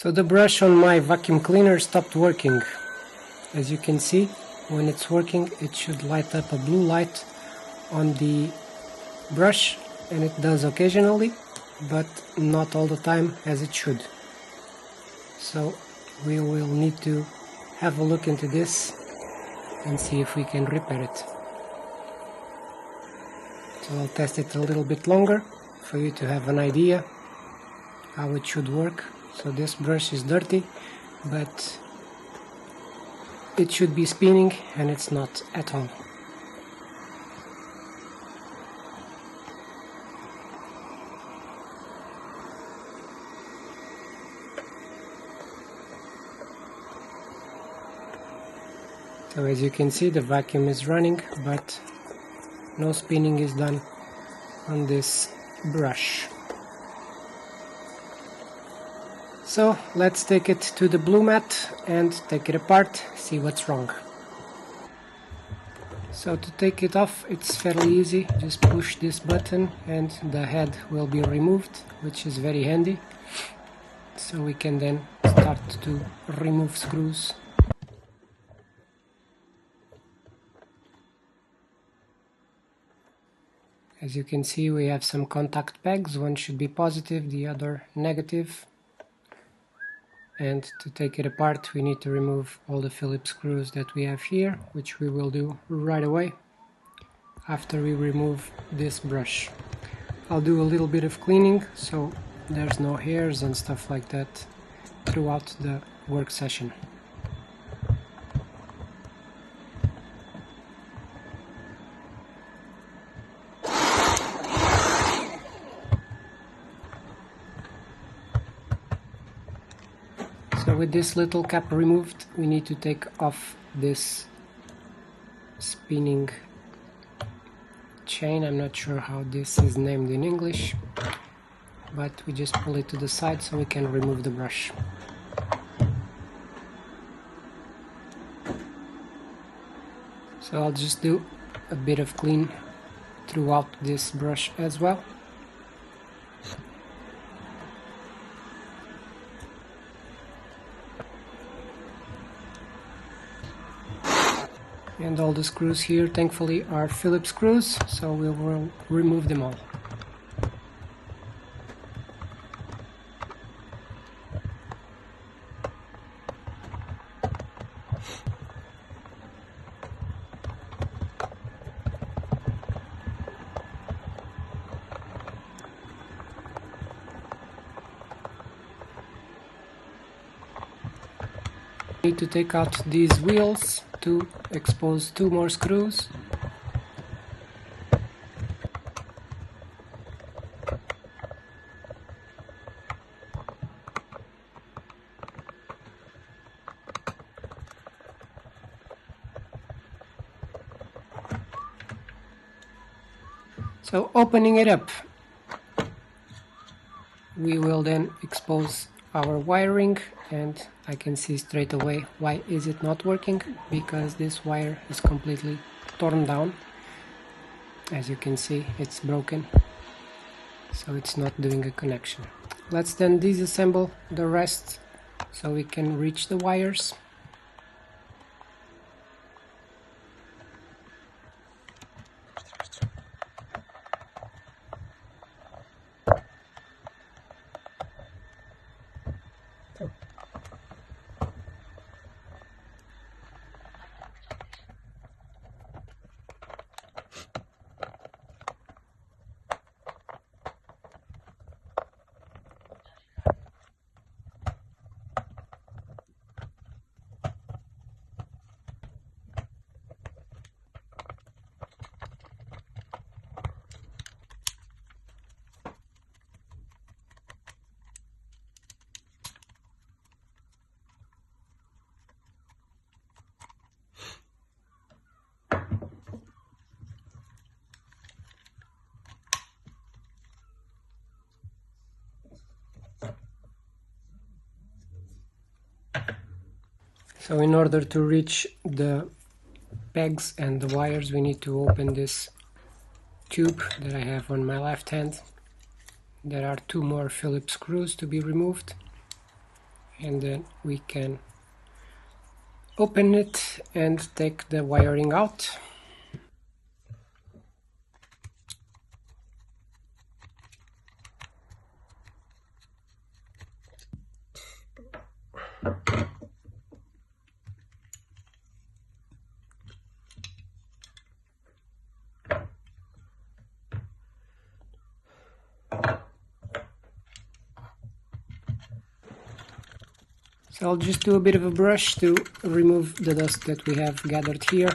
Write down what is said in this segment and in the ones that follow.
So the brush on my vacuum cleaner stopped working. As you can see, when it's working it should light up a blue light on the brush, and it does occasionally, but not all the time as it should. So we will need to have a look into this and see if we can repair it. So I'll test it a little bit longer for you to have an idea how it should work. So this brush is dirty, but it should be spinning, and it's not at all. So as you can see, the vacuum is running, but no spinning is done on this brush. So let's take it to the Bbhmove4 and take it apart, see what's wrong. So to take it off, it's fairly easy. Just push this button and the head will be removed, which is very handy. So we can then start to remove screws. As you can see, we have some contact pegs. One should be positive, the other negative. And to take it apart, we need to remove all the Phillips screws that we have here, which we will do right away after we remove this brush. I'll do a little bit of cleaning so there's no hairs and stuff like that throughout the work session. So with this little cap removed, we need to take off this spinning chain. I'm not sure how this is named in English, but we just pull it to the side so we can remove the brush. So I'll just do a bit of clean throughout this brush as well. And all the screws here, thankfully, are Phillips screws, so we will remove them all. Need to take out these wheels to expose 2 more screws. So opening it up, we will then expose our wiring, and I can see straight away why is it not working, because this wire is completely torn down. As you can see, it's broken, so it's not doing a connection. Let's then disassemble the rest so we can reach the wires. So in order to reach the pegs and the wires, we need to open this tube that I have on my left hand. There are 2 more Phillips screws to be removed, and then we can open it and take the wiring out. So I'll just do a bit of a brush to remove the dust that we have gathered here.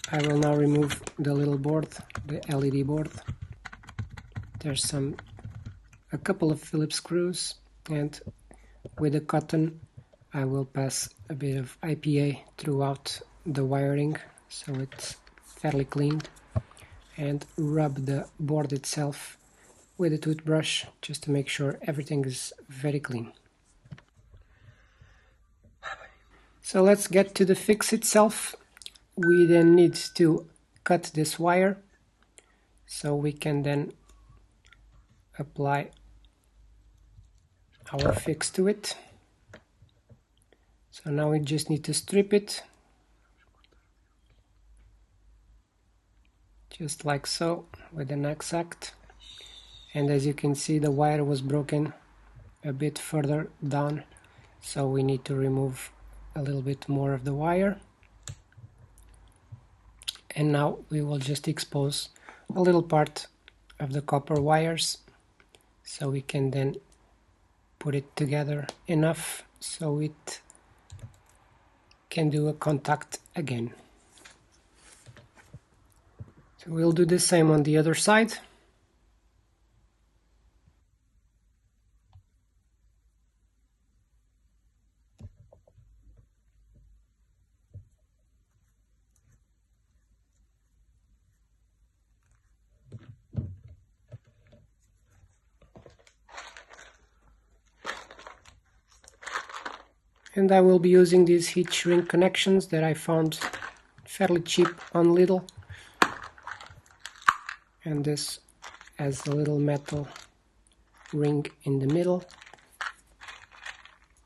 I will now remove the little board, the LED board. There's a couple of Phillips screws, and with the cotton I will pass a bit of IPA throughout the wiring so it's fairly cleaned, and rub the board itself with a toothbrush just to make sure everything is very clean. So let's get to the fix itself. We then need to cut this wire so we can then apply our fix to it. So now we just need to strip it, just like so, with an exact. And as you can see, the wire was broken a bit further down, so we need to remove a little bit more of the wire. And now we will just expose a little part of the copper wires so we can then put it together enough so it can do a contact again. So we'll do the same on the other side. And I will be using these heat shrink connections that I found fairly cheap on LIDL. And this has a little metal ring in the middle,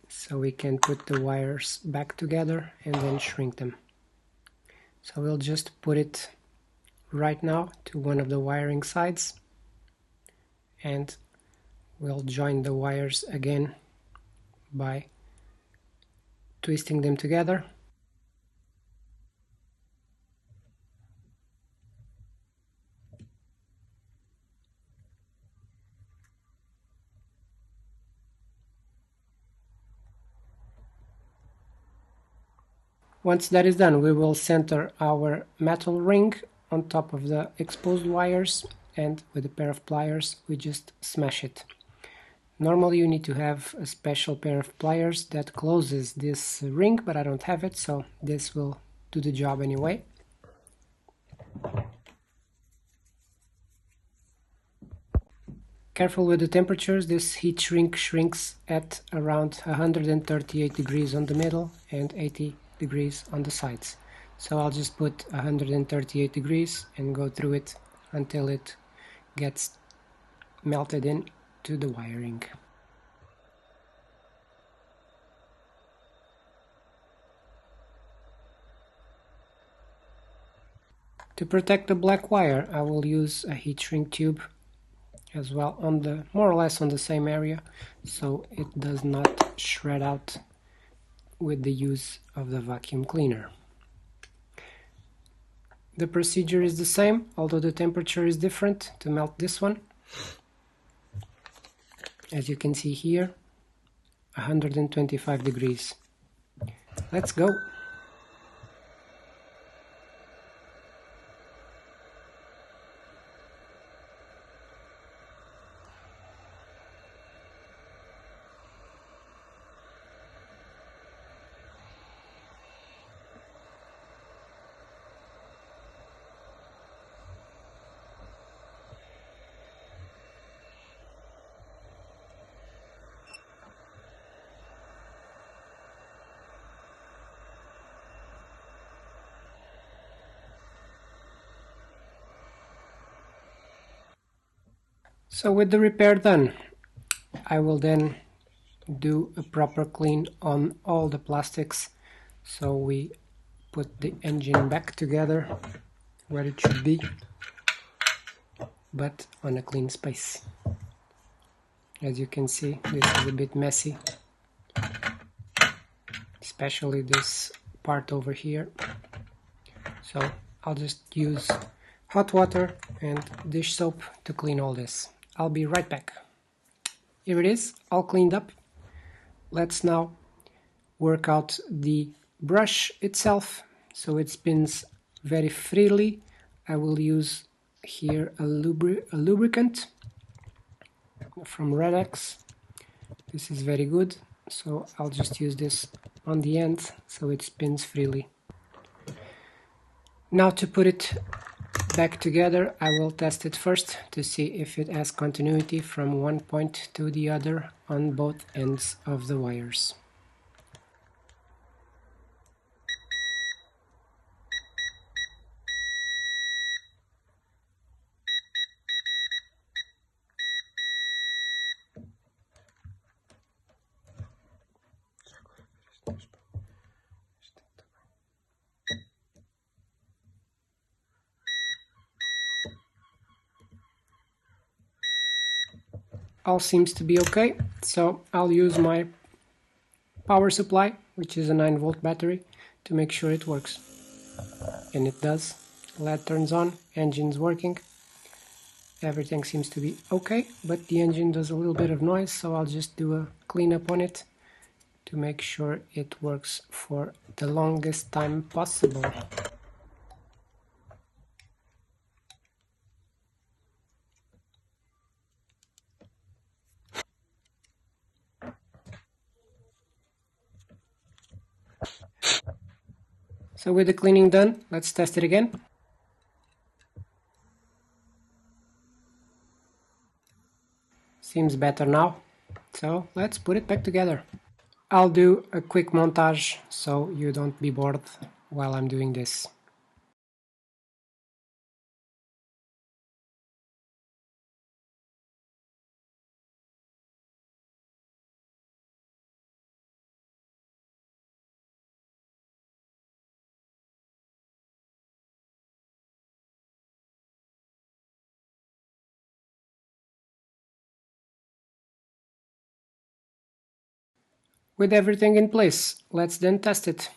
so we can put the wires back together and then shrink them. So we'll just put it right now to one of the wiring sides, and we'll join the wires again by twisting them together. Once that is done, we will center our metal ring on top of the exposed wires, and with a pair of pliers we just smash it. Normally you need to have a special pair of pliers that closes this ring, but I don't have it, so this will do the job anyway. Careful with the temperatures, this heat shrink shrinks at around 138 degrees on the middle and 80 degrees on the sides. So I'll just put 138 degrees and go through it until it gets melted in to the wiring. To protect the black wire, I will use a heat shrink tube as well, on the more or less on the same area, so it does not shred out with the use of the vacuum cleaner. The procedure is the same, although the temperature is different to melt this one. As you can see here, 125 degrees. Let's go! So with the repair done, I will then do a proper clean on all the plastics, so we put the engine back together where it should be, but on a clean space. As you can see, this is a bit messy, especially this part over here. So I'll just use hot water and dish soap to clean all this. I'll be right back. Here it is, all cleaned up. Let's now work out the brush itself so it spins very freely. I will use here a lubricant from Redex. This is very good, so I'll just use this on the end so it spins freely. Now to put it back together, I will test it first to see if it has continuity from one point to the other on both ends of the wires. All seems to be okay, so I'll use my power supply, which is a 9-volt battery, to make sure it works. And it does. LED turns on, engine's working. Everything seems to be okay, but the engine does a little bit of noise, so I'll just do a cleanup on it to make sure it works for the longest time possible. So with the cleaning done, let's test it again. Seems better now, so let's put it back together. I'll do a quick montage so you don't be bored while I'm doing this. With everything in place, let's then test it.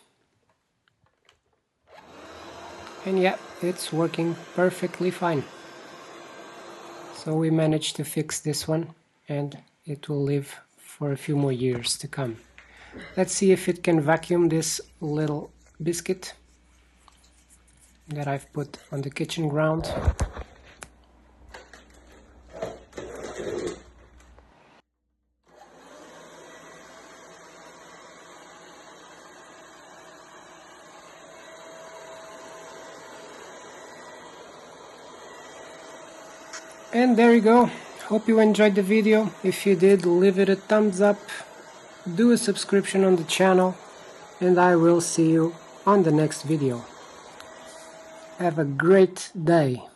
And yeah, it's working perfectly fine. So we managed to fix this one, and it will live for a few more years to come. Let's see if it can vacuum this little biscuit that I've put on the kitchen ground. And there you go. Hope you enjoyed the video. If you did, leave it a thumbs up, do a subscription on the channel, and I will see you on the next video. Have a great day.